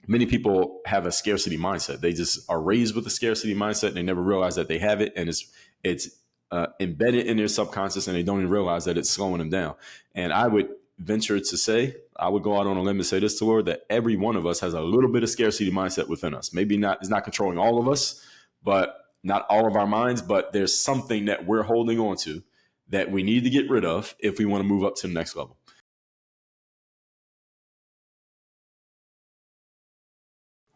many people have a scarcity mindset. They just are raised with a scarcity mindset and they never realize that they have it. And it's embedded in their subconscious and they don't even realize that it's slowing them down. And I would venture to say, I would go out on a limb and say this to Lord, that every one of us has a little bit of scarcity mindset within us. Maybe it's not controlling all of us, but not all of our minds, but there's something that we're holding on to that we need to get rid of if we want to move up to the next level.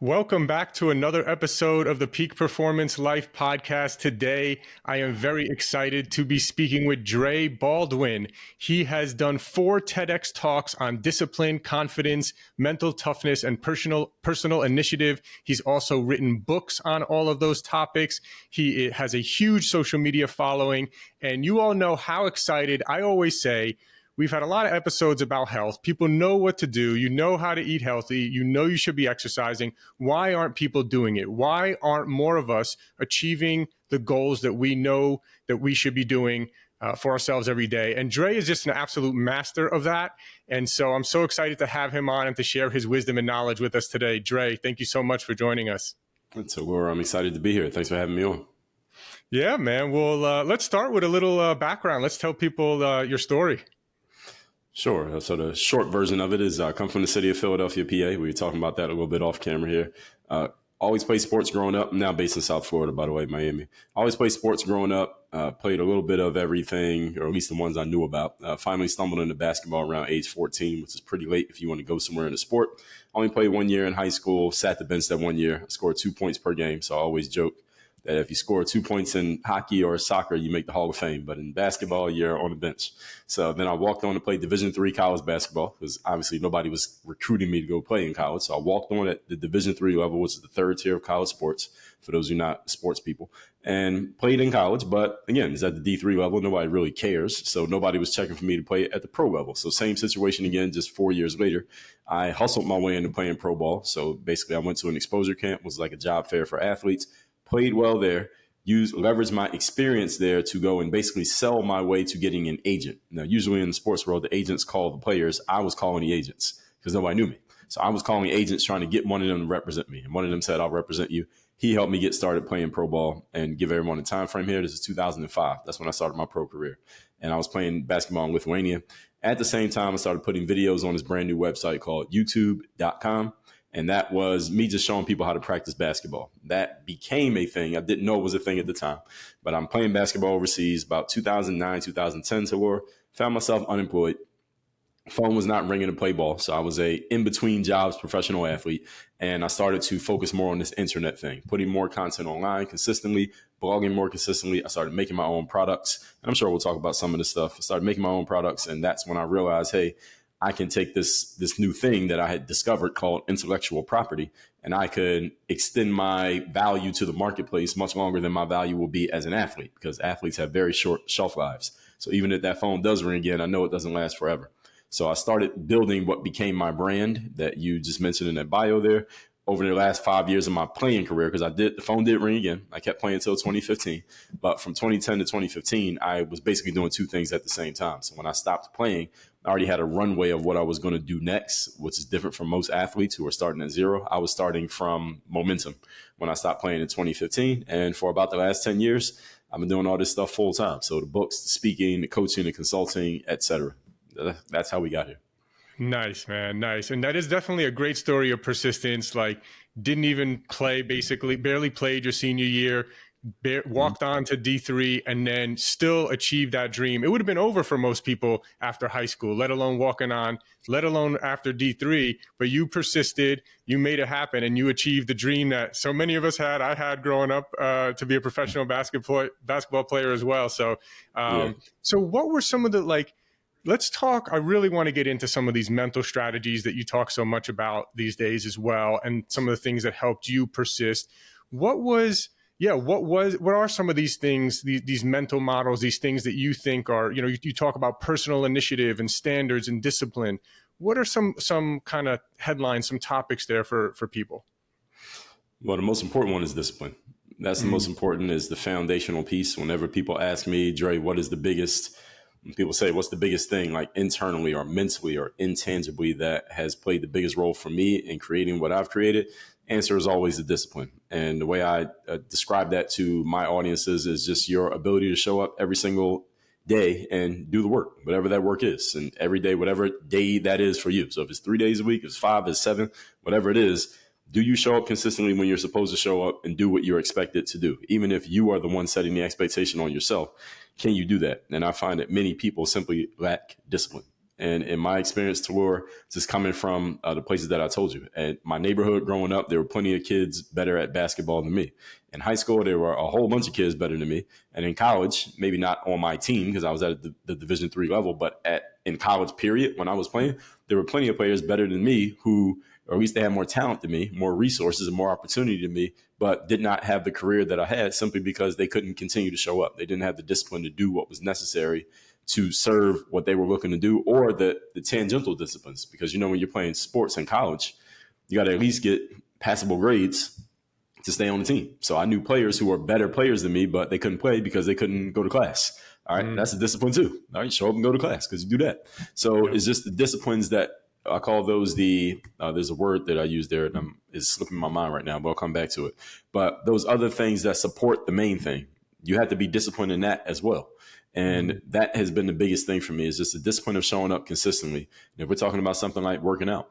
Welcome back to another episode of the Peak Performance Life podcast. Today, I am very excited to be speaking with Dre Baldwin. He has done 4 TEDx talks on discipline, confidence, mental toughness, and personal initiative. He's also written books on all of those topics. He has a huge social media following, and you all know how excited I always say. We've had a lot of episodes about health. People know what to do. You know how to eat healthy. You know you should be exercising. Why aren't people doing it? Why aren't more of us achieving the goals that we know that we should be doing for ourselves every day? And Dre is just an absolute master of that. And so I'm so excited to have him on and to share his wisdom and knowledge with us today. Dre, thank you so much for joining us. So, Laura, I'm excited to be here. Thanks for having me on. Yeah, man. Well, let's start with a little background. Let's tell people your story. Sure. So the short version of it is I come from the city of Philadelphia, PA. We were talking about that a little bit off camera here. Always played sports growing up. I'm now based in South Florida, by the way, Miami. Always played sports growing up, played a little bit of everything, or at least the ones I knew about. Finally stumbled into basketball around age 14, which is pretty late if you want to go somewhere in a sport. Only played 1 year in high school, sat the bench that 1 year, scored 2 points per game. So I always joke that if you score 2 points in hockey or soccer, you make the Hall of Fame. But in basketball, you're on the bench. So then I walked on to play Division III college basketball because obviously nobody was recruiting me to go play in college. So I walked on at the Division III level, which is the 3rd tier of college sports, for those who are not sports people, and played in college. But again, it's at the D3 level. Nobody really cares. So nobody was checking for me to play at the pro level. So same situation again, just 4 years later. I hustled my way into playing pro ball. So basically I went to an exposure camp, was like a job fair for athletes. Played well there, leveraged my experience there to go and basically sell my way to getting an agent. Now, usually in the sports world, the agents call the players. I was calling the agents because nobody knew me. So I was calling agents trying to get one of them to represent me. And one of them said, I'll represent you. He helped me get started playing pro ball and give everyone a time frame here. This is 2005. That's when I started my pro career. And I was playing basketball in Lithuania. At the same time, I started putting videos on this brand new website called youtube.com. And that was me just showing people how to practice basketball. That became a thing. I didn't know it was a thing at the time. But I'm playing basketball overseas about 2009, 2010 to war. Found myself unemployed. Phone was not ringing to play ball. So I was a in-between jobs professional athlete. And I started to focus more on this internet thing, putting more content online consistently, blogging more consistently. I started making my own products. And I'm sure we'll talk about some of this stuff. I started making my own products. And that's when I realized, hey, I can take this new thing that I had discovered called intellectual property, and I could extend my value to the marketplace much longer than my value will be as an athlete, because athletes have very short shelf lives. So even if that phone does ring again, I know it doesn't last forever. So I started building what became my brand that you just mentioned in that bio there over the last 5 years of my playing career, because the phone did ring again. I kept playing until 2015. But from 2010 to 2015, I was basically doing 2 things at the same time. So when I stopped playing, I already had a runway of what I was going to do next, which is different from most athletes who are starting at zero. I was starting from momentum when I stopped playing in 2015. And for about the last 10 years, I've been doing all this stuff full time. So the books, the speaking, the coaching, the consulting, etc. That's how we got here. Nice, man. Nice. And that is definitely a great story of persistence. Like, didn't even play, basically barely played your senior year, walked on to D3, and then still achieved that dream. It would have been over for most people after high school, let alone walking on, let alone after D3. But you persisted, you made it happen, and you achieved the dream that so many of us had. I had growing up to be a professional basketball player as well. So, So what were some of the, like, let's talk. I really want to get into some of these mental strategies that you talk so much about these days as well, and some of the things that helped you persist. What are some of these things, these mental models, these things that you think are, you talk about personal initiative and standards and discipline. What are some kind of headlines, some topics there for people? Well, the most important one is discipline. That's the most important, is the foundational piece. Whenever people ask me, Dre, what is the biggest When people say, what's the biggest thing, like internally or mentally or intangibly, that has played the biggest role for me in creating what I've created? Answer is always the discipline. And the way I describe that to my audiences is just your ability to show up every single day and do the work, whatever that work is. And every day, whatever day that is for you. So if it's 3 days a week, if it's 5, if it's 7, whatever it is, do you show up consistently when you're supposed to show up and do what you're expected to do? Even if you are the one setting the expectation on yourself, can you do that? And I find that many people simply lack discipline. And in my experience, Talor, just coming from the places that I told you, at my neighborhood growing up, there were plenty of kids better at basketball than me. In high school, there were a whole bunch of kids better than me. And in college, maybe not on my team because I was at the Division III level, but in college period, when I was playing, there were plenty of players better than me who, or at least they had more talent than me, more resources and more opportunity than me, but did not have the career that I had simply because they couldn't continue to show up. They didn't have the discipline to do what was necessary to serve what they were looking to do, or the tangential disciplines. Because, you know, when you're playing sports in college, you got to at least get passable grades to stay on the team. So I knew players who were better players than me, but they couldn't play because they couldn't go to class. All right. That's a discipline too. All right. Show up and go to class because you do that. So it's just the disciplines that I call those there's a word that I use there and it's slipping my mind right now, but I'll come back to it. But those other things that support the main thing, you have to be disciplined in that as well. And that has been the biggest thing for me, is just the discipline of showing up consistently. And if we're talking about something like working out,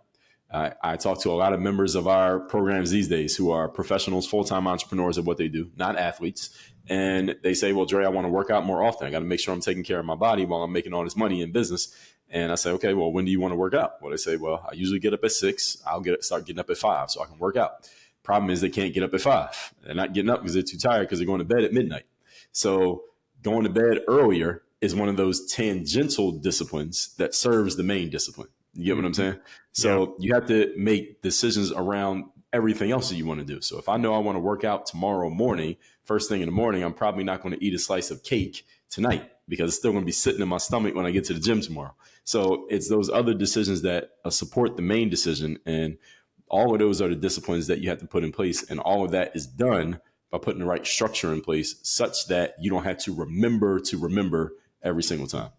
I talk to a lot of members of our programs these days who are professionals, full-time entrepreneurs of what they do, not athletes. And they say, well, Dre, I want to work out more often. I got to make sure I'm taking care of my body while I'm making all this money in business. And I say, okay, well, when do you want to work out? Well, they say, well, I usually get up at 6. I'll start getting up at 5 so I can work out. Problem is they can't get up at 5. They're not getting up because they're too tired because they're going to bed at midnight. So going to bed earlier is one of those tangential disciplines that serves the main discipline. You get what I'm saying? So you have to make decisions around everything else that you want to do. So if I know I want to work out tomorrow morning, first thing in the morning, I'm probably not going to eat a slice of cake tonight because it's still going to be sitting in my stomach when I get to the gym tomorrow. So it's those other decisions that support the main decision. And all of those are the disciplines that you have to put in place. And all of that is done by putting the right structure in place such that you don't have to remember every single time.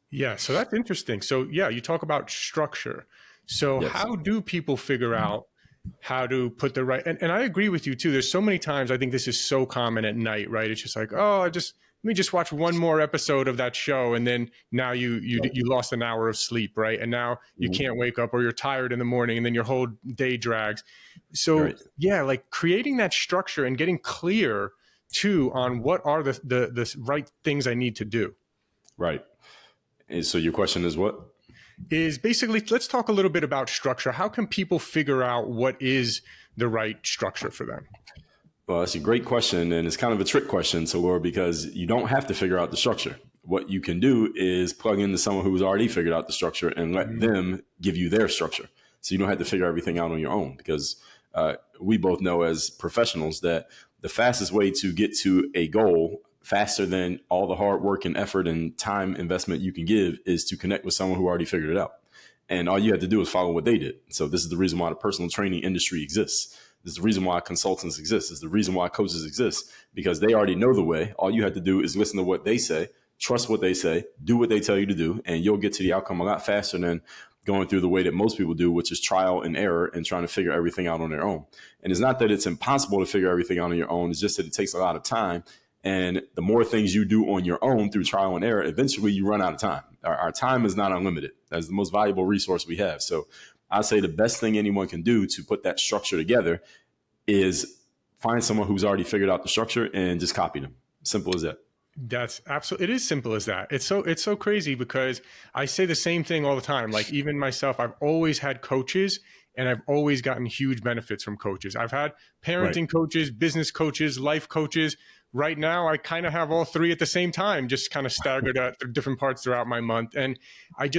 Yeah, so that's interesting. So yeah, you talk about structure. So Yes. How do people figure out how to put the right, and I agree with you too. There's so many times, I think this is so common at night, right? It's just like, let me just watch one more episode of that show. And then now you lost an hour of sleep, right? And now you can't wake up, or you're tired in the morning and then your whole day drags. So yeah, like creating that structure and getting clear too on what are the right things I need to do. Right. And so your question is what? Is basically, let's talk a little bit about structure. How can people figure out what is the right structure for them? Well, that's a great question. And it's kind of a trick question, Laura, because you don't have to figure out the structure. What you can do is plug into someone who's already figured out the structure and let them give you their structure. So you don't have to figure everything out on your own, because we both know as professionals that the fastest way to get to a goal, faster than all the hard work and effort and time investment you can give, is to connect with someone who already figured it out. And all you have to do is follow what they did. So this is the reason why the personal training industry exists. This is the reason why consultants exist. This is the reason why coaches exist, because they already know the way. All you have to do is listen to what they say, trust what they say, do what they tell you to do, and you'll get to the outcome a lot faster than going through the way that most people do, which is trial and error and trying to figure everything out on their own. And it's not that it's impossible to figure everything out on your own. It's just that it takes a lot of time. And the more things you do on your own through trial and error, eventually you run out of time. Our time is not unlimited. That's the most valuable resource we have. So I say the best thing anyone can do to put that structure together is find someone who's already figured out the structure and just copy them. Simple as that. That's absolutely, it is simple as that. It's so crazy, because I say the same thing all the time. Like, even myself, I've always had coaches, and I've always gotten huge benefits from coaches. I've had parenting coaches, business coaches, life coaches. Right now, I kind of have all three at the same time, just kind of staggered at different parts throughout my month. And I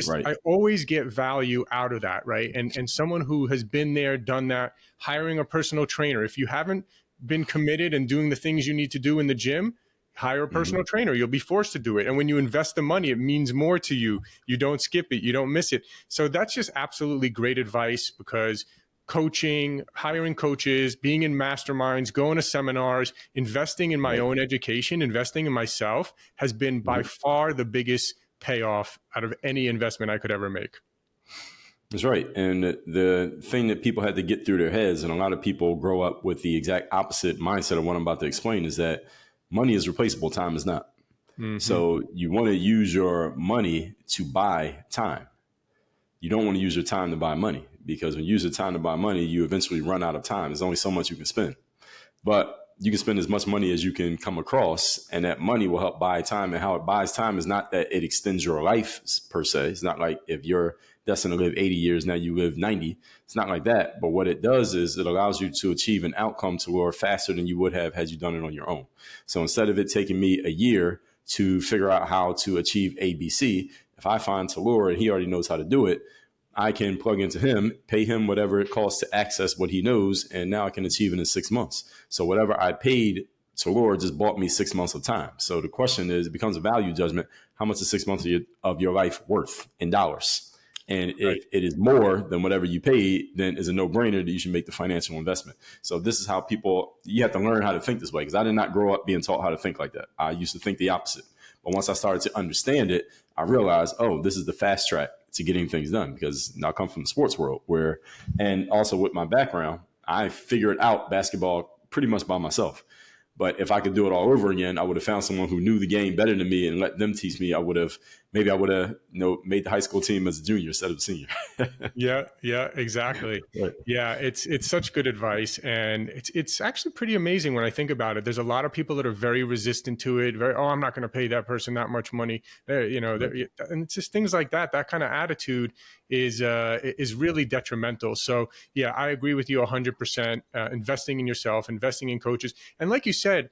always get value out of that, right? And someone who has been there, done that, hiring a personal trainer. If you haven't been committed and doing the things you need to do in the gym, hire a personal trainer. You'll be forced to do it. And when you invest the money, it means more to you. You don't skip it. You don't miss it. So that's just absolutely great advice, because coaching, hiring coaches, being in masterminds, going to seminars, investing in my own education, investing in myself has been by far the biggest payoff out of any investment I could ever make. That's right. And the thing that people had to get through their heads, and a lot of people grow up with the exact opposite mindset of what I'm about to explain, is that money is replaceable, time is not. Mm-hmm. So you want to use your money to buy time. You don't want to use your time to buy money, because when you use your time to buy money, you eventually run out of time. There's only so much you can spend. But you can spend as much money as you can come across, and that money will help buy time. And how it buys time is not that it extends your life per se. It's not like if you're destined to live 80 years, now you live 90. It's not like that. But what it does is it allows you to achieve an outcome to where faster than you would have had you done it on your own. So instead of it taking me a year to figure out how to achieve ABC, if I find Talor and he already knows how to do it, I can plug into him, pay him whatever it costs to access what he knows, and now I can achieve it in 6 months. So whatever I paid Talor just bought me 6 months of time. So the question is, it becomes a value judgment. How much is 6 months of your life worth in dollars? And if it is more than whatever you paid, then it's a no-brainer that you should make the financial investment. So this is how you have to learn how to think this way, because I did not grow up being taught how to think like that. I used to think the opposite. But once I started to understand it, I realized, oh, this is the fast track to getting things done, because I come from the sports world and also with my background, I figured out basketball pretty much by myself. But if I could do it all over again, I would have found someone who knew the game better than me and let them teach me. I would have made the high school team as a junior instead of a senior. Yeah, exactly. Right. Yeah, it's such good advice, and it's actually pretty amazing when I think about it. There's a lot of people that are very resistant to it. I'm not going to pay that person that much money. And it's just things like that. That kind of attitude is really detrimental. So yeah, I agree with you 100%. Investing in yourself, investing in coaches, and like you said,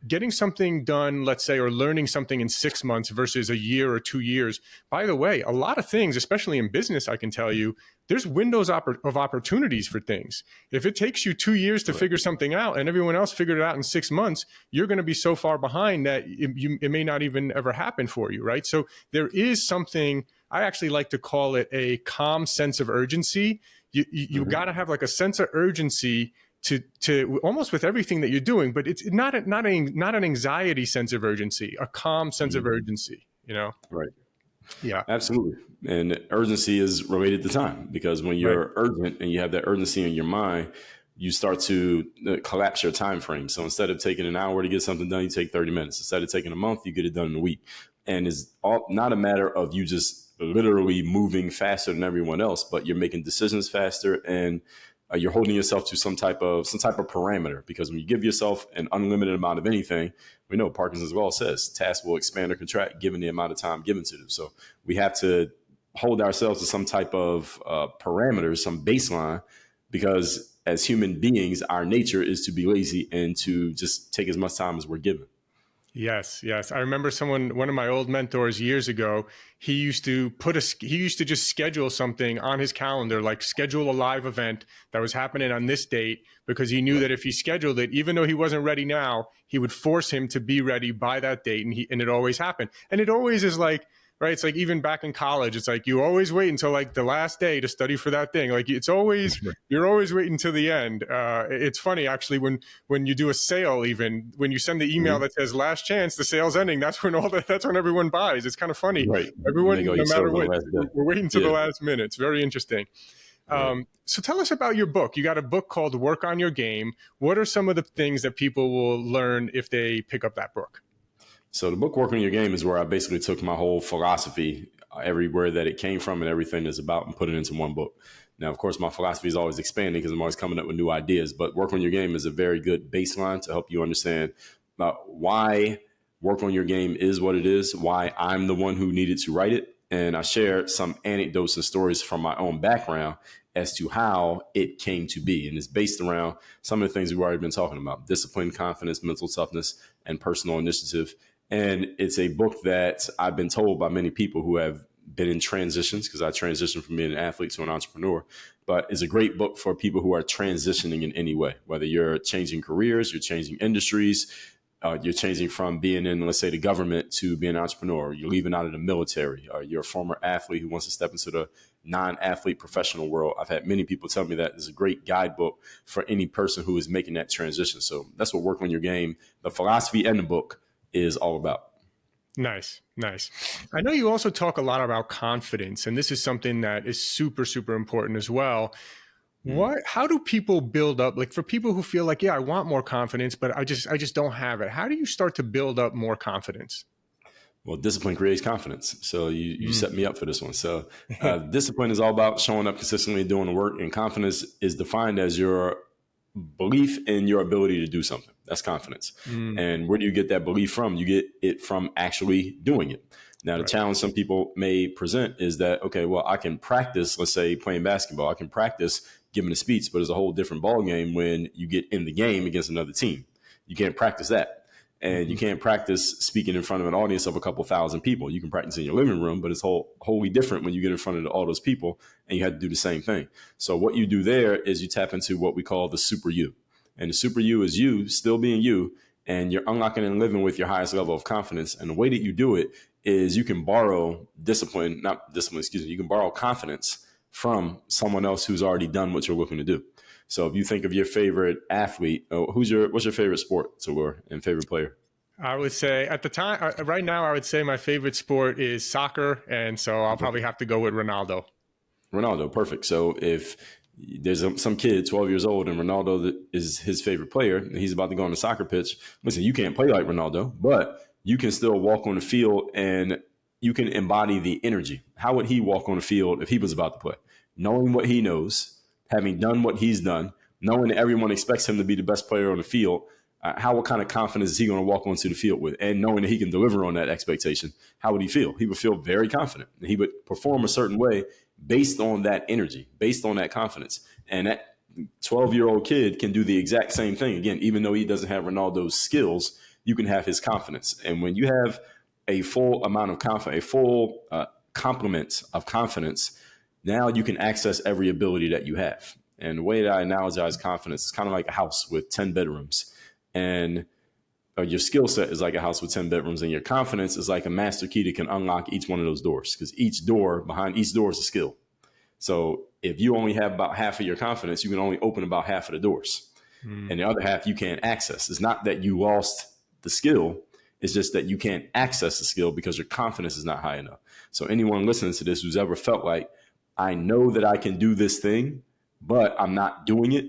getting something done, let's say, or learning something in 6 months versus a year or 2 years. By the way, a lot of things, especially in business, I can tell you, there's windows of opportunities for things. If it takes you 2 years to figure something out and everyone else figured it out in 6 months, you're going to be so far behind that it may not even ever happen for you, right? So there is something, I actually like to call it a calm sense of urgency. You got to have like a sense of urgency to almost with everything that you're doing, but it's not an anxiety sense of urgency, a calm sense of urgency, Right. Yeah, absolutely. And urgency is related to time, because when you're urgent and you have that urgency in your mind, you start to collapse your time frame. So instead of taking an hour to get something done, you take 30 minutes. Instead of taking a month, you get it done in a week. And it's not a matter of you just literally moving faster than everyone else, but you're making decisions faster, and you're holding yourself to some type of parameter, because when you give yourself an unlimited amount of anything, we know Parkinson's law says tasks will expand or contract given the amount of time given to them. So we have to hold ourselves to some type of parameters, some baseline, because as human beings, our nature is to be lazy and to just take as much time as we're given. Yes. I remember one of my old mentors years ago, he used to just schedule something on his calendar, like schedule a live event that was happening on this date, because he knew that if he scheduled it, even though he wasn't ready now, he would force him to be ready by that date. And it always happened. And it always is like, right. It's like, even back in college, it's like, you always wait until like the last day to study for that thing. Like you're always waiting till the end. It's funny, actually, when you do a sale, even when you send the email that says last chance, the sale's ending, that's when everyone buys. It's kind of funny. Right. Everyone, no matter what, we're waiting till the last minute. It's very interesting. So tell us about your book. You got a book called Work on Your Game. What are some of the things that people will learn if they pick up that book? So the book Work on Your Game is where I basically took my whole philosophy, everywhere that it came from and everything it's about, and put it into one book. Now, of course, my philosophy is always expanding because I'm always coming up with new ideas, but Work on Your Game is a very good baseline to help you understand why Work on Your Game is what it is, why I'm the one who needed to write it. And I share some anecdotes and stories from my own background as to how it came to be. And it's based around some of the things we've already been talking about: discipline, confidence, mental toughness, and personal initiative. And it's a book that I've been told by many people who have been in transitions, because I transitioned from being an athlete to an entrepreneur, but it's a great book for people who are transitioning in any way, whether you're changing careers, you're changing industries, you're changing from being in, let's say, the government to being an entrepreneur, you're leaving out of the military, or you're a former athlete who wants to step into the non-athlete professional world. I've had many people tell me that it's a great guidebook for any person who is making that transition. So that's what Work on Your Game, the philosophy and the book, is all about. Nice, nice. I know you also talk a lot about confidence, and this is something that is super, super important as well. Mm. How do people build up, like for people who feel like, yeah, I want more confidence, but I just don't have it. How do you start to build up more confidence? Well, discipline creates confidence. So you Mm, set me up for this one. So discipline is all about showing up consistently and doing the work, and confidence is defined as your belief in your ability to do something. That's confidence. mm, And where do you get that belief from? You get it from actually doing it. Now, the right. challenge some people may present is that, okay, well, I can practice, let's say playing basketball, I can practice giving a speech, but it's a whole different ball game when you get in the game against another team. You can't practice that. And you Mhm. can't practice speaking in front of an audience of a couple thousand people. You can practice in your living room, but it's wholly different when you get in front of all those people and you have to do the same thing. So what you do there is you tap into what we call the super you. And the super you is you still being you, and you're unlocking and living with your highest level of confidence. And the way that you do it is you can borrow not discipline, excuse me, you can borrow confidence from someone else who's already done what you're looking to do. So if you think of your favorite athlete, what's your favorite sport, Tagore, and favorite player? I would say at the time, right now, I would say my favorite sport is soccer. And so I'll probably have to go with Ronaldo. Ronaldo, perfect. So if there's some kid, 12 years old, and Ronaldo is his favorite player, and he's about to go on the soccer pitch, listen, you can't play like Ronaldo, but you can still walk on the field and you can embody the energy. How would he walk on the field if he was about to play? Knowing what he knows, having done what he's done, knowing that everyone expects him to be the best player on the field, what kind of confidence is he going to walk onto the field with? And knowing that he can deliver on that expectation, how would he feel? He would feel very confident. He would perform a certain way based on that energy, based on that confidence. And that 12-year-old kid can do the exact same thing. Again, even though he doesn't have Ronaldo's skills, you can have his confidence. And when you have a full amount of confidence, a full complement of confidence, now you can access every ability that you have. And the way that I analogize confidence is kind of like a house with 10 bedrooms. And your skill set is like a house with 10 bedrooms, and your confidence is like a master key that can unlock each one of those doors, because behind each door is a skill. So if you only have about half of your confidence, you can only open about half of the doors. Mm, And the other half you can't access. It's not that you lost the skill. It's just that you can't access the skill because your confidence is not high enough. So anyone listening to this who's ever felt like, I know that I can do this thing, but I'm not doing it,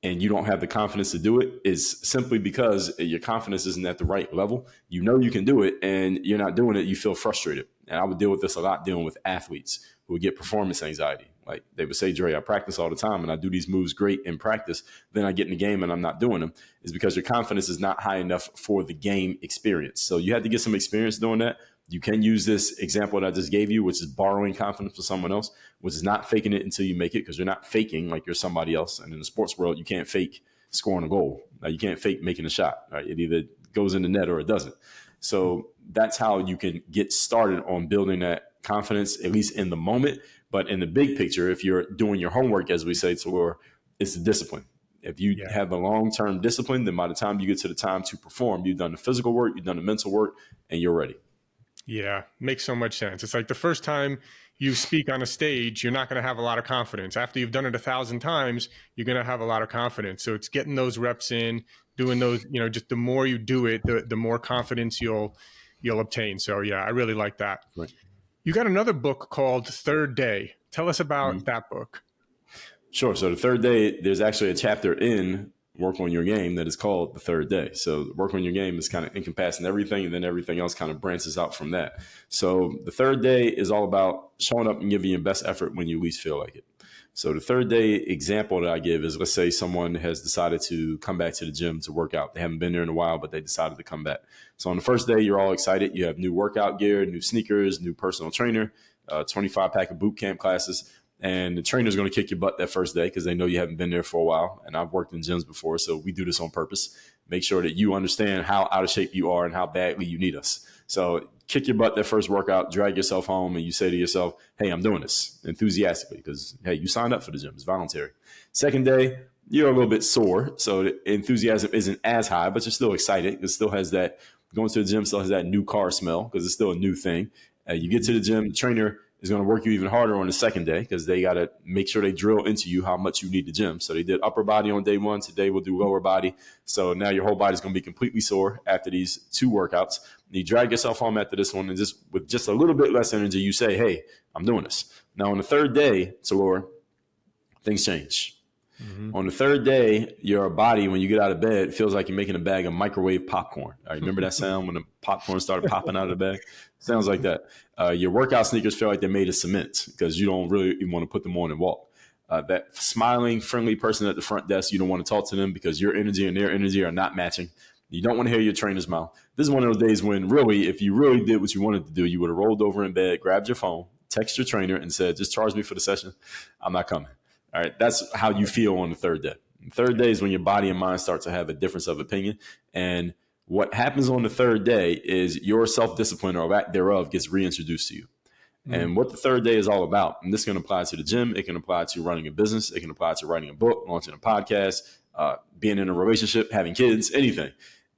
and you don't have the confidence to do it, is simply because your confidence isn't at the right level. You know you can do it and you're not doing it. You feel frustrated. And I would deal with this a lot dealing with athletes who would get performance anxiety. Like they would say, Dre, I practice all the time and I do these moves great in practice. Then I get in the game and I'm not doing them. Is because your confidence is not high enough for the game experience. So you had to get some experience doing that. You can use this example that I just gave you, which is borrowing confidence from someone else, which is not faking it until you make it, because you're not faking like you're somebody else. And in the sports world, you can't fake scoring a goal. You can't fake making a shot. Right? It either goes in the net or it doesn't. So that's how you can get started on building that confidence, at least in the moment. But in the big picture, if you're doing your homework, as we say, it's the discipline. If you yeah. have the long-term discipline, then by the time you get to the time to perform, you've done the physical work, you've done the mental work, and you're ready. Yeah, makes so much sense. It's like the first time you speak on a stage, you're not going to have a lot of confidence. After you've done it 1,000 times, you're going to have a lot of confidence. So it's getting those reps in, doing those, just the more you do it, the more confidence you'll obtain. So yeah, I really like that. Right. You got another book called Third Day. Tell us about Mhm. that book. Sure. So the third day, there's actually a chapter in Work on Your Game that is called the third day. So Work on Your Game is kind of encompassing everything, and then everything else kind of branches out from that. So the third day is all about showing up and giving your best effort when you least feel like it. So the third day example that I give is, let's say someone has decided to come back to the gym to work out. They haven't been there in a while, but they decided to come back. So on the first day, you're all excited. You have new workout gear, new sneakers, new personal trainer, 25 pack of boot camp classes. And the trainer's going to kick your butt that first day because they know you haven't been there for a while. And I've worked in gyms before, so we do this on purpose. Make sure that you understand how out of shape you are and how badly you need us. So kick your butt that first workout, drag yourself home, and you say to yourself, hey, I'm doing this enthusiastically because, hey, you signed up for the gym. It's voluntary. Second day, you're a little bit sore. So the enthusiasm isn't as high, but you're still excited. It still has that, going to the gym still has that new car smell because it's still a new thing. You get to the gym, the trainer is going to work you even harder on the second day because they got to make sure they drill into you how much you need the gym. So they did upper body on day one. Today we'll do lower body. So now your whole body is going to be completely sore after these 2 workouts. You drag yourself home after this one, and just with just a little bit less energy, you say, hey, I'm doing this. Now on the third day, Talor, things change. Mm-hmm. On the third day, your body, when you get out of bed, feels like you're making a bag of microwave popcorn. All right, remember that sound when the popcorn started popping out of the bag? Sounds like that. Your workout sneakers feel like they're made of cement because you don't really even want to put them on and walk. That smiling, friendly person at the front desk, you don't want to talk to them because your energy and their energy are not matching. You don't want to hear your trainer's mouth. This is one of those days when really, if you really did what you wanted to do, you would have rolled over in bed, grabbed your phone, text your trainer and said, just charge me for the session. I'm not coming. All right. That's how you feel on the third day. The third day is when your body and mind start to have a difference of opinion. And what happens on the third day is your self-discipline or lack thereof gets reintroduced to you. Mm-hmm. And what the third day is all about, and this can apply to the gym, it can apply to running a business, it can apply to writing a book, launching a podcast, being in a relationship, having kids, anything,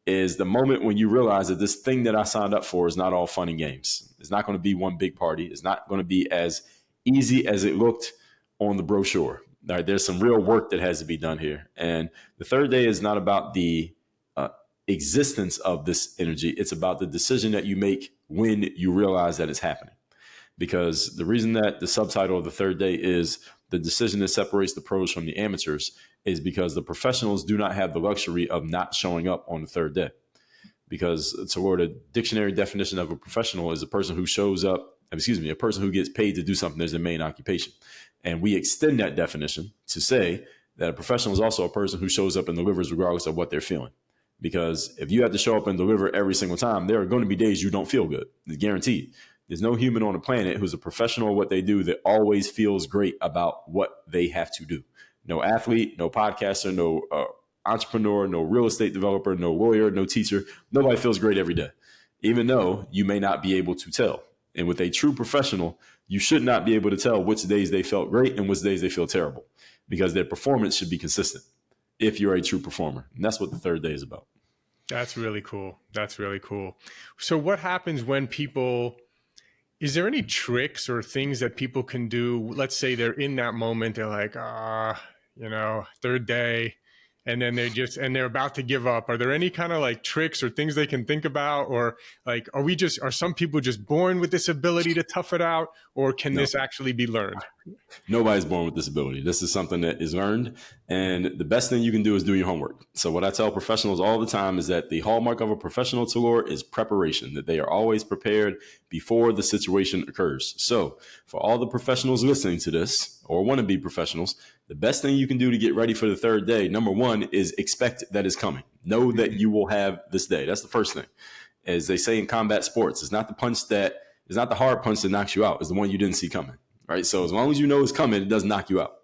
is the moment when you realize that this thing that I signed up for is not all fun and games. It's not going to be one big party. It's not going to be as easy as it looked on the brochure. All right, there's some real work that has to be done here. And the third day is not about the existence of this energy. It's about the decision that you make when you realize that it's happening. Because the reason that the subtitle of the third day is the decision that separates the pros from the amateurs is because the professionals do not have the luxury of not showing up on the third day. Because toward a dictionary definition of a professional is a person who shows up, a person who gets paid to do something as their main occupation. And we extend that definition to say that a professional is also a person who shows up and delivers regardless of what they're feeling. Because if you have to show up and deliver every single time, there are going to be days you don't feel good. It's guaranteed. There's no human on the planet who's a professional at what they do that always feels great about what they have to do. No athlete, no podcaster, no entrepreneur, no real estate developer, no lawyer, no teacher. Nobody feels great every day, even though you may not be able to tell. And with a true professional, you should not be able to tell which days they felt great and which days they feel terrible, because their performance should be consistent if you're a true performer. And that's what the third day is about. That's really cool. That's really cool. So what happens when people, is there any tricks or things that people can do? Let's say they're in that moment, they're like, third day, and then they're about to give up. Are there any kind of like tricks or things they can think about? Or like, are some people just born with this ability to tough it out? Or can this actually be learned? Nobody's born with this ability. This is something that is learned. And the best thing you can do is do your homework. So what I tell professionals all the time is that the hallmark of a professional, Talor, is preparation, that they are always prepared before the situation occurs. So for all the professionals listening to this or want to be professionals, the best thing you can do to get ready for the third day, number one, is expect that it's coming. Know that you will have this day. That's the first thing. As they say in combat sports, it's not the hard punch that knocks you out. It's the one you didn't see coming. Right. So as long as you know it's coming, it doesn't knock you out.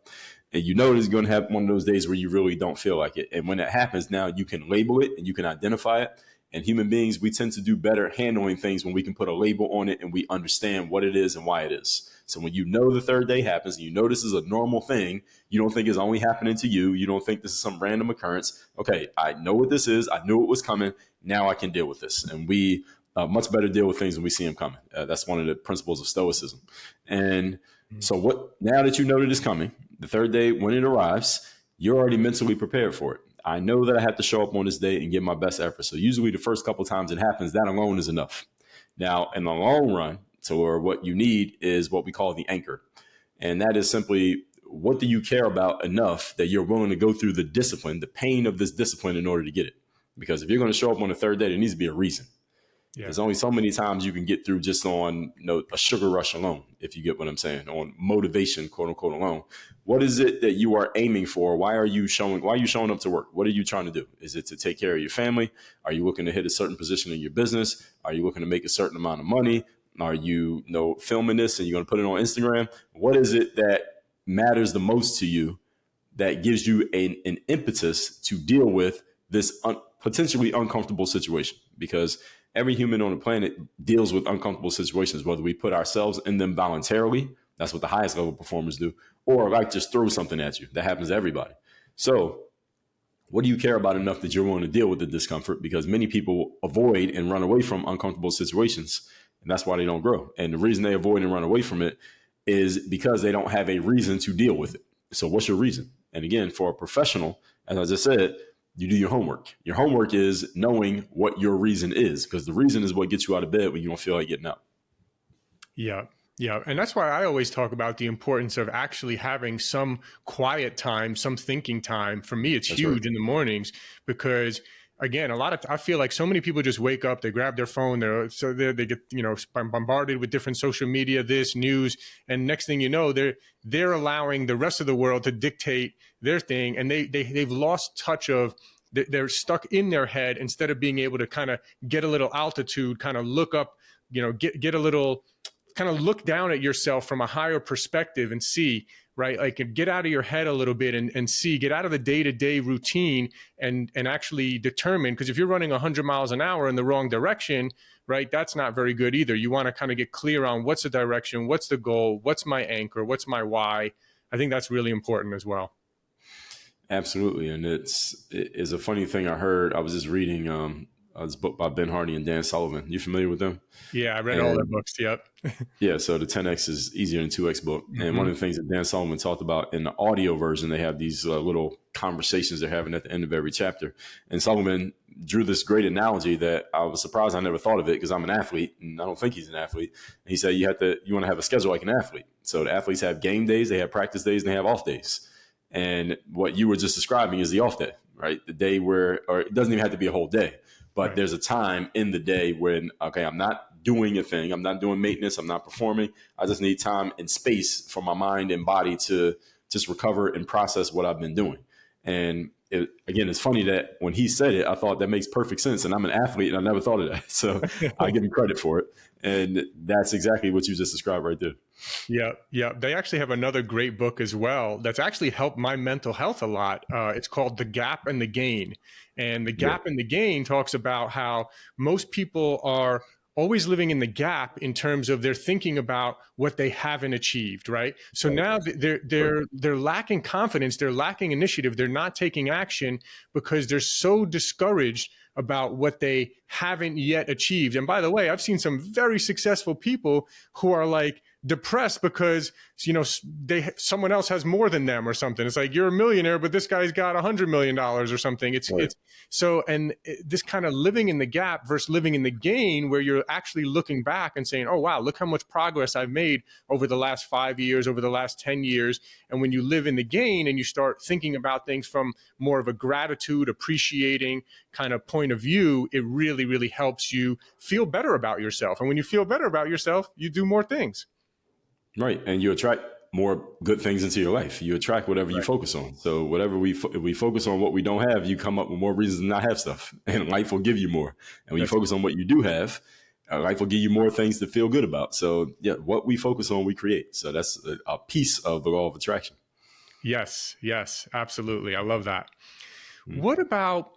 And you know it's going to have one of those days where you really don't feel like it. And when that happens, now you can label it and you can identify it. And human beings, we tend to do better handling things when we can put a label on it and we understand what it is and why it is. So when you know the third day happens and you know this is a normal thing, you don't think it's only happening to you. You don't think this is some random occurrence. Okay, I know what this is. I knew it was coming. Now I can deal with this. And we much better deal with things when we see them coming. That's one of the principles of Stoicism. And so now that you know that it's coming, the third day, when it arrives, you're already mentally prepared for it. I know that I have to show up on this day and give my best effort. So usually the first couple of times it happens, that alone is enough. Now, in the long run, what you need is what we call the anchor. And that is simply, what do you care about enough that you're willing to go through the discipline, the pain of this discipline in order to get it? Because if you're going to show up on the third day, there needs to be a reason. Yeah. There's only so many times you can get through just on a sugar rush alone, if you get what I'm saying, on motivation, quote unquote, alone. What is it that you are aiming for? Why are you showing up to work? What are you trying to do? Is it to take care of your family? Are you looking to hit a certain position in your business? Are you looking to make a certain amount of money? Are you, filming this and you're going to put it on Instagram? What is it that matters the most to you that gives you an impetus to deal with this potentially uncomfortable situation? Because every human on the planet deals with uncomfortable situations, whether we put ourselves in them voluntarily, that's what the highest level performers do, or like just throw something at you. That happens to everybody. So what do you care about enough that you're willing to deal with the discomfort? Because many people avoid and run away from uncomfortable situations. And that's why they don't grow. And the reason they avoid and run away from it is because they don't have a reason to deal with it. So what's your reason? And again, for a professional, as I just said, you do your homework. Your homework is knowing what your reason is, because the reason is what gets you out of bed when you don't feel like getting up. Yeah. Yeah. And that's why I always talk about the importance of actually having some quiet time, some thinking time. For me, it's huge in the mornings because, again, I feel like so many people just wake up, they grab their phone, they get, bombarded with different social media, this news. And next thing you know, they're allowing the rest of the world to dictate their thing. And they've lost touch of, they're stuck in their head instead of being able to kind of get a little altitude, kind of look up, get a little, kind of look down at yourself from a higher perspective and see, right? Like get out of your head a little bit and see, get out of the day-to-day routine and actually determine, because if you're running 100 miles an hour in the wrong direction, right, that's not very good either. You want to kind of get clear on what's the direction, what's the goal, what's my anchor, what's my why. I think that's really important as well. Absolutely. And it's a funny thing I heard. I was just reading this book by Ben Hardy and Dan Sullivan. You familiar with them? Yeah, I read all their books. Yep. Yeah, so the 10X is easier than 2X book. And one of the things that Dan Sullivan talked about in the audio version, they have these little conversations they're having at the end of every chapter. And Sullivan drew this great analogy that I was surprised I never thought of it, because I'm an athlete and I don't think he's an athlete. And he said you want to have a schedule like an athlete. So the athletes have game days, they have practice days, and they have off days. And what you were just describing is the off day, right? The day where, or it doesn't even have to be a whole day, but there's a time in the day when, okay, I'm not doing a thing. I'm not doing maintenance. I'm not performing. I just need time and space for my mind and body to just recover and process what I've been doing. And again, it's funny that when he said it, I thought that makes perfect sense. And I'm an athlete and I never thought of that. So I give him credit for it. And that's exactly what you just described right there. Yeah. Yeah. They actually have another great book as well that's actually helped my mental health a lot. It's called The Gap and the Gain. And The Gap and the Gain talks about how most people are always living in the gap in terms of they're thinking about what they haven't achieved, right? So now they're lacking confidence, they're lacking initiative, they're not taking action because they're so discouraged about what they haven't yet achieved. And by the way, I've seen some very successful people who are like depressed because someone else has more than them or something. It's like, you're a millionaire, but this guy's got $100 million or something. It's so, and this kind of living in the gap versus living in the gain, where you're actually looking back and saying, oh, wow, look how much progress I've made over the last 5 years, over the last 10 years. And when you live in the gain and you start thinking about things from more of a gratitude, appreciating kind of point of view, it really, really helps you feel better about yourself. And when you feel better about yourself, you do more things. Right. And you attract more good things into your life. You attract whatever you focus on. So whatever if we focus on what we don't have, you come up with more reasons to not have stuff, and life will give you more. And when you focus on what you do have, life will give you more things to feel good about. So yeah, what we focus on, we create. So that's a piece of the law of attraction. Yes, absolutely. I love that. What about,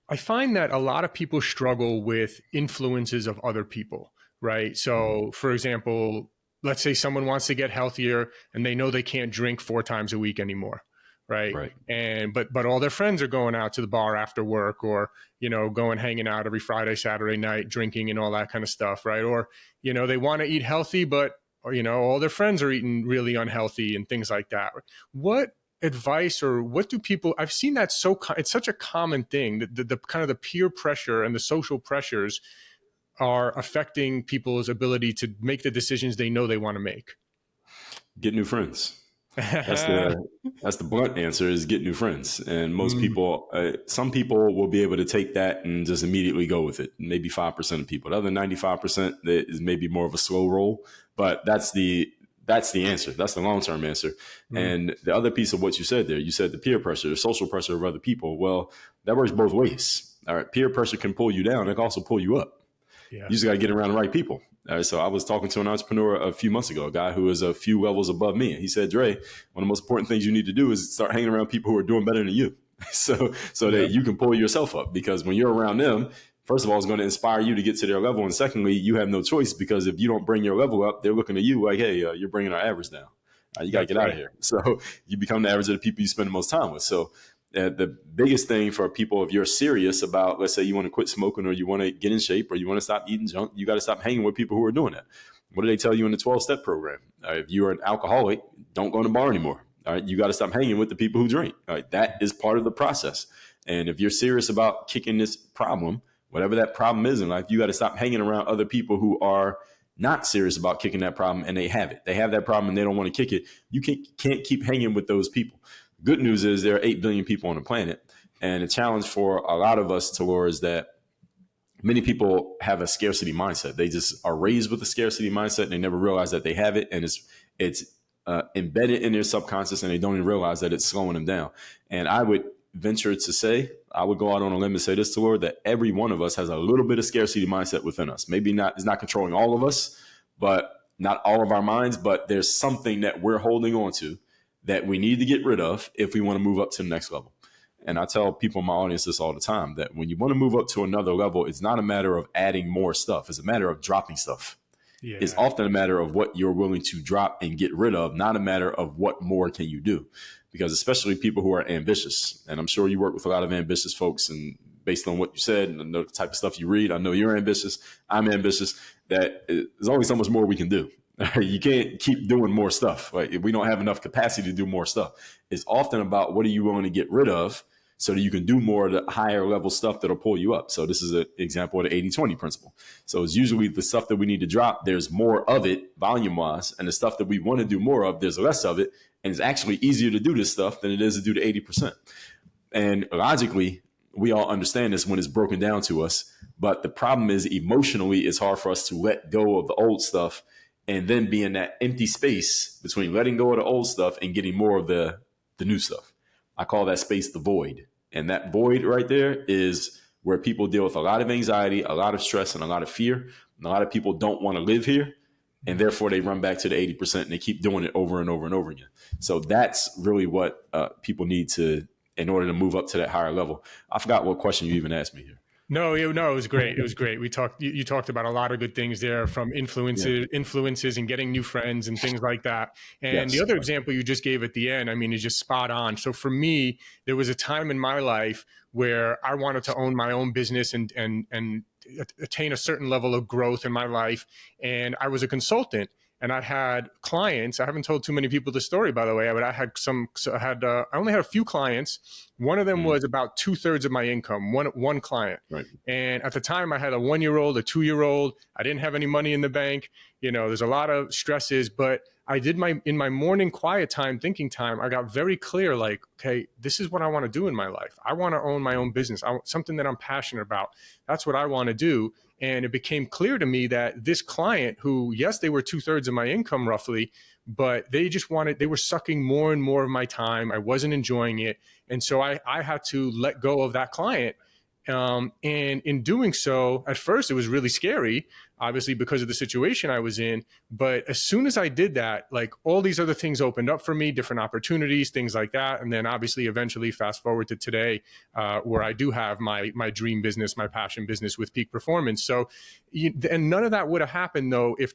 I find that a lot of people struggle with influences of other people, right? So for example, let's say someone wants to get healthier and they know they can't drink 4 times a week anymore. Right. And, but all their friends are going out to the bar after work, or, going hanging out every Friday, Saturday night, drinking and all that kind of stuff. Right. Or, they want to eat healthy, but, all their friends are eating really unhealthy and things like that. What advice, or what do people, I've seen that it's such a common thing, the kind of the peer pressure and the social pressures are affecting people's ability to make the decisions they know they want to make. Get new friends. That's the blunt answer, is get new friends. And most people, some people will be able to take that and just immediately go with it. Maybe 5% of people. The other 95% is maybe more of a slow roll, but that's the answer. That's the long-term answer. And the other piece of what you said there, you said the peer pressure, the social pressure of other people. Well, that works both ways. All right. Peer pressure can pull you down. It can also pull you up. You just got to get around the right people. So I was talking to an entrepreneur a few months ago, a guy who is a few levels above me. And he said, Dre, one of the most important things you need to do is start hanging around people who are doing better than you. so that you can pull yourself up, because when you're around them, first of all, it's going to inspire you to get to their level. And secondly, you have no choice, because if you don't bring your level up, they're looking at you like, hey, you're bringing our average down. You got to get out of here. So you become the average of the people you spend the most time with. So The biggest thing for people, if you're serious about, let's say you want to quit smoking or you want to get in shape or you want to stop eating junk, you got to stop hanging with people who are doing that. What do they tell you in the 12-step program? If you're an alcoholic, don't go to the bar anymore. All right, you got to stop hanging with the people who drink. All right, that is part of the process. And if you're serious about kicking this problem, whatever that problem is in life, you got to stop hanging around other people who are not serious about kicking that problem, and they have it. They have that problem and they don't want to kick it. You can't keep hanging with those people. Good news is there are 8 billion people on the planet. And the challenge for a lot of us, Talor, is that many people have a scarcity mindset. They just are raised with a scarcity mindset and they never realize that they have it. And it's embedded in their subconscious and they don't even realize that it's slowing them down. And I would venture to say, I would go out on a limb and say this, Talor, that every one of us has a little bit of scarcity mindset within us. Maybe it's not controlling all of us, but not all of our minds, but there's something that we're holding on to that we need to get rid of if we want to move up to the next level. And I tell people in my audience this all the time, that when you want to move up to another level, it's not a matter of adding more stuff. It's a matter of dropping stuff. Yeah. It's often a matter of what you're willing to drop and get rid of, not a matter of what more can you do. Because especially people who are ambitious, and I'm sure you work with a lot of ambitious folks, and based on what you said and the type of stuff you read, I know you're ambitious, I'm ambitious, that there's only so much more we can do. You can't keep doing more stuff. Right? We don't have enough capacity to do more stuff. It's often about what are you willing to get rid of so that you can do more of the higher level stuff that'll pull you up. So this is an example of the 80-20 principle. So it's usually the stuff that we need to drop, there's more of it volume wise, and the stuff that we want to do more of, there's less of it. And it's actually easier to do this stuff than it is to do the 80%. And logically, we all understand this when it's broken down to us. But the problem is emotionally, it's hard for us to let go of the old stuff and then be in that empty space between letting go of the old stuff and getting more of the new stuff. I call that space the void. And that void right there is where people deal with a lot of anxiety, a lot of stress, and a lot of fear. And a lot of people don't want to live here. And therefore, they run back to the 80% and they keep doing it over and over and over again. So that's really what people need to, in order to move up to that higher level. I forgot what question you even asked me here. No, it was great. It was great. You talked about a lot of good things there, from influences and getting new friends and things like that. And the other example you just gave at the end, I mean, is just spot on. So for me, there was a time in my life where I wanted to own my own business and attain a certain level of growth in my life. And I was a consultant. And I had clients. I haven't told too many people the story, by the way, but I only had a few clients. One of them was about 2/3 of my income, one client. Right. And at the time I had a 1-year-old, a 2-year-old. I didn't have any money in the bank. You know, there's a lot of stresses, but I did in my morning quiet time, thinking time, I got very clear, like, okay, this is what I want to do in my life. I want to own my own business. Something that I'm passionate about. That's what I want to do. And it became clear to me that this client who, yes, they were 2/3 of my income roughly, but they were sucking more and more of my time. I wasn't enjoying it. And so I had to let go of that client. And in doing so, at first it was really scary, obviously because of the situation I was in. But as soon as I did that, like all these other things opened up for me, different opportunities, things like that. And then obviously eventually fast forward to today, where I do have my dream business, my passion business with Peak Performance. So, and none of that would have happened though, if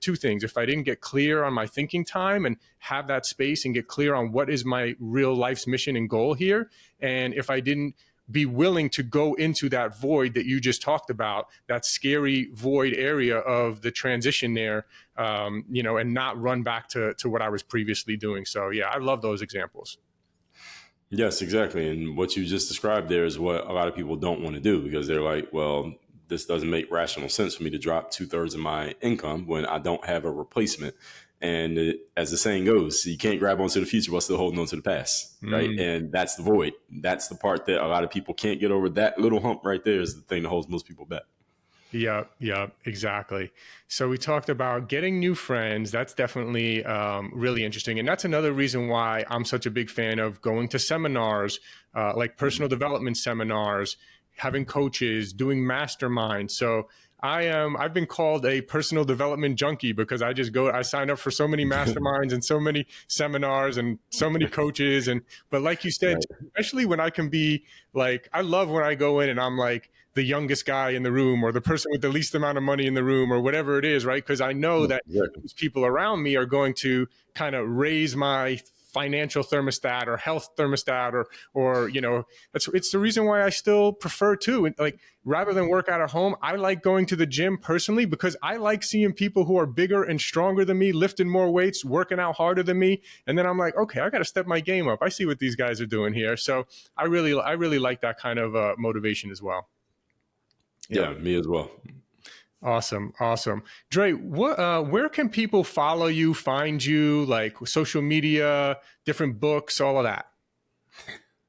I didn't get clear on my thinking time and have that space and get clear on what is my real life's mission and goal here. And if I didn't be willing to go into that void that you just talked about, that scary void area of the transition there, and not run back to what I was previously doing. So yeah, I love those examples. Yes, exactly. And what you just described there is what a lot of people don't want to do, because they're like, well, this doesn't make rational sense for me to drop 2/3 of my income when I don't have a replacement. And as the saying goes, you can't grab onto the future while still holding on to the past, right? And that's the void. That's the part that a lot of people can't get over. That little hump right there is the thing that holds most people back. Yeah, exactly. So we talked about getting new friends. That's definitely really interesting. And that's another reason why I'm such a big fan of going to seminars, like personal development seminars, having coaches, doing masterminds. So I've been called a personal development junkie because I sign up for so many masterminds and so many seminars and so many coaches. But like you said, especially when I can be like, I love when I go in and I'm like the youngest guy in the room or the person with the least amount of money in the room or whatever it is, right? Because I know that those people around me are going to kind of raise my financial thermostat or health thermostat or it's the reason why I still prefer to. And like, rather than work out at home, I like going to the gym personally because I like seeing people who are bigger and stronger than me, lifting more weights, working out harder than me. And then I'm like, okay, I got to step my game up. I see what these guys are doing here. So I really like that kind of motivation as well. Yeah, me as well. Awesome. Dre, where can people follow you, find you, like social media, different books, all of that?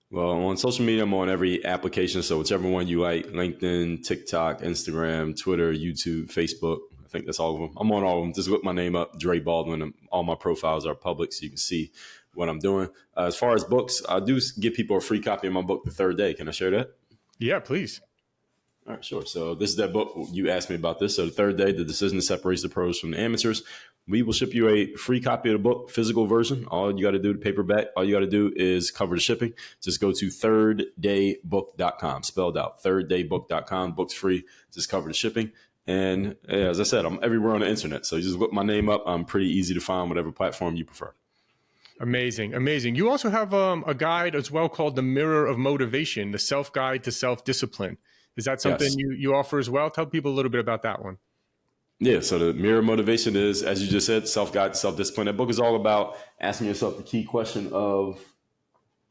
Well, on social media, I'm on every application. So whichever one you like, LinkedIn, TikTok, Instagram, Twitter, YouTube, Facebook. I think that's all of them. I'm on all of them. Just look my name up, Dre Baldwin. All my profiles are public, so you can see what I'm doing. As far as books, I do give people a free copy of my book, The Third Day. Can I share that? Yeah, please. All right, sure. So this is that book. You asked me about this. So The Third Day, The Decision That Separates the Pros from the Amateurs. We will ship you a free copy of the book, physical version. All you got to do, the paperback, all you got to do is cover the shipping. Just go to thirddaybook.com, spelled out, thirddaybook.com. Book's free. Just cover the shipping. And as I said, I'm everywhere on the internet. So you just look my name up. I'm pretty easy to find, whatever platform you prefer. Amazing. You also have a guide as well called The Mirror of Motivation, the self-guide to self-discipline. Is that something you offer as well? Tell people a little bit about that one. Yeah, so the Mirror of Motivation is, as you just said, self-guide, self-discipline. That book is all about asking yourself the key question of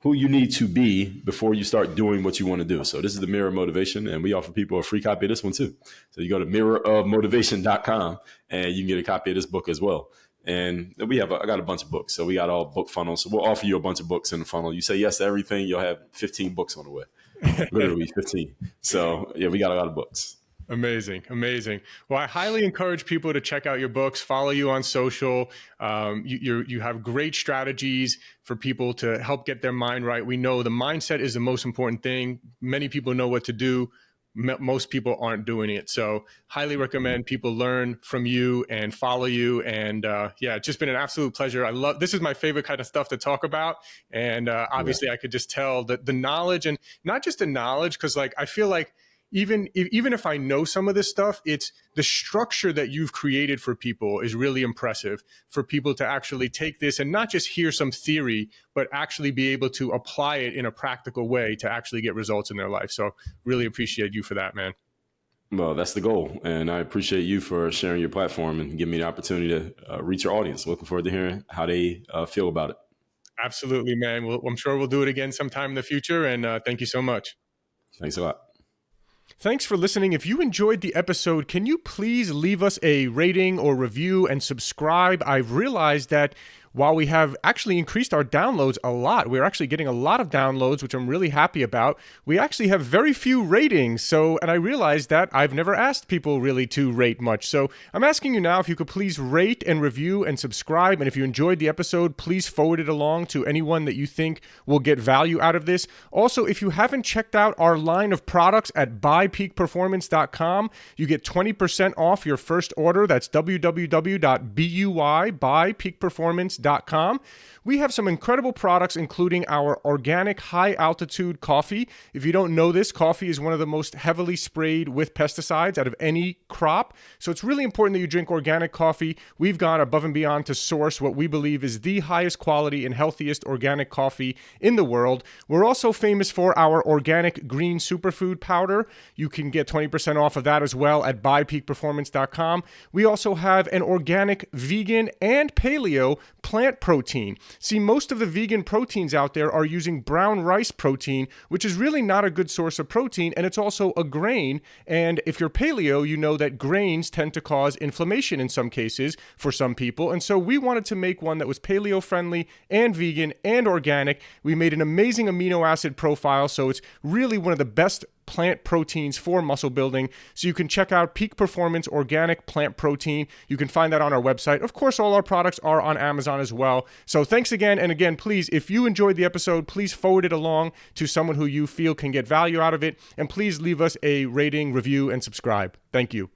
who you need to be before you start doing what you want to do. So this is the Mirror of Motivation, and we offer people a free copy of this one too. So you go to mirrorofmotivation.com, and you can get a copy of this book as well. And I got a bunch of books. So we got all book funnels. So we'll offer you a bunch of books in the funnel. You say yes to everything, you'll have 15 books on the way. Literally 15. So yeah, we got a lot of books. Amazing. Well, I highly encourage people to check out your books, follow you on social. You have great strategies for people to help get their mind right. We know the mindset is the most important thing. Many people know what to do. Most people aren't doing it. So highly recommend people learn from you and follow you. And it's just been an absolute pleasure. This is my favorite kind of stuff to talk about. And obviously I could just tell that the knowledge, and not just the knowledge, because like I feel like even if I know some of this stuff, it's the structure that you've created for people is really impressive for people to actually take this and not just hear some theory, but actually be able to apply it in a practical way to actually get results in their life. So really appreciate you for that, man. Well, that's the goal. And I appreciate you for sharing your platform and giving me the opportunity to reach your audience. Looking forward to hearing how they feel about it. Absolutely, man. I'm sure we'll do it again sometime in the future. And thank you so much. Thanks a lot. Thanks for listening. If you enjoyed the episode, can you please leave us a rating or review and subscribe? I've realized that while we have actually increased our downloads a lot, we're actually getting a lot of downloads, which I'm really happy about. We actually have very few ratings. And I realized that I've never asked people really to rate much. So I'm asking you now if you could please rate and review and subscribe. And if you enjoyed the episode, please forward it along to anyone that you think will get value out of this. Also, if you haven't checked out our line of products at buypeakperformance.com, you get 20% off your first order. That's www.buypeakperformance.com. We have some incredible products, including our organic high-altitude coffee. If you don't know this, coffee is one of the most heavily sprayed with pesticides out of any crop. So it's really important that you drink organic coffee. We've gone above and beyond to source what we believe is the highest quality and healthiest organic coffee in the world. We're also famous for our organic green superfood powder. You can get 20% off of that as well at buypeakperformance.com. We also have an organic, vegan, and paleo plant protein. See, most of the vegan proteins out there are using brown rice protein, which is really not a good source of protein, and it's also a grain. And if you're paleo, you know that grains tend to cause inflammation in some cases for some people. And so we wanted to make one that was paleo friendly and vegan and organic. We made an amazing amino acid profile, so it's really one of the best plant proteins for muscle building. So you can check out Peak Performance Organic Plant Protein. You can find that on our website. Of course, all our products are on Amazon as well. So thanks again. And again, please, if you enjoyed the episode, please forward it along to someone who you feel can get value out of it. And please leave us a rating, review, and subscribe. Thank you.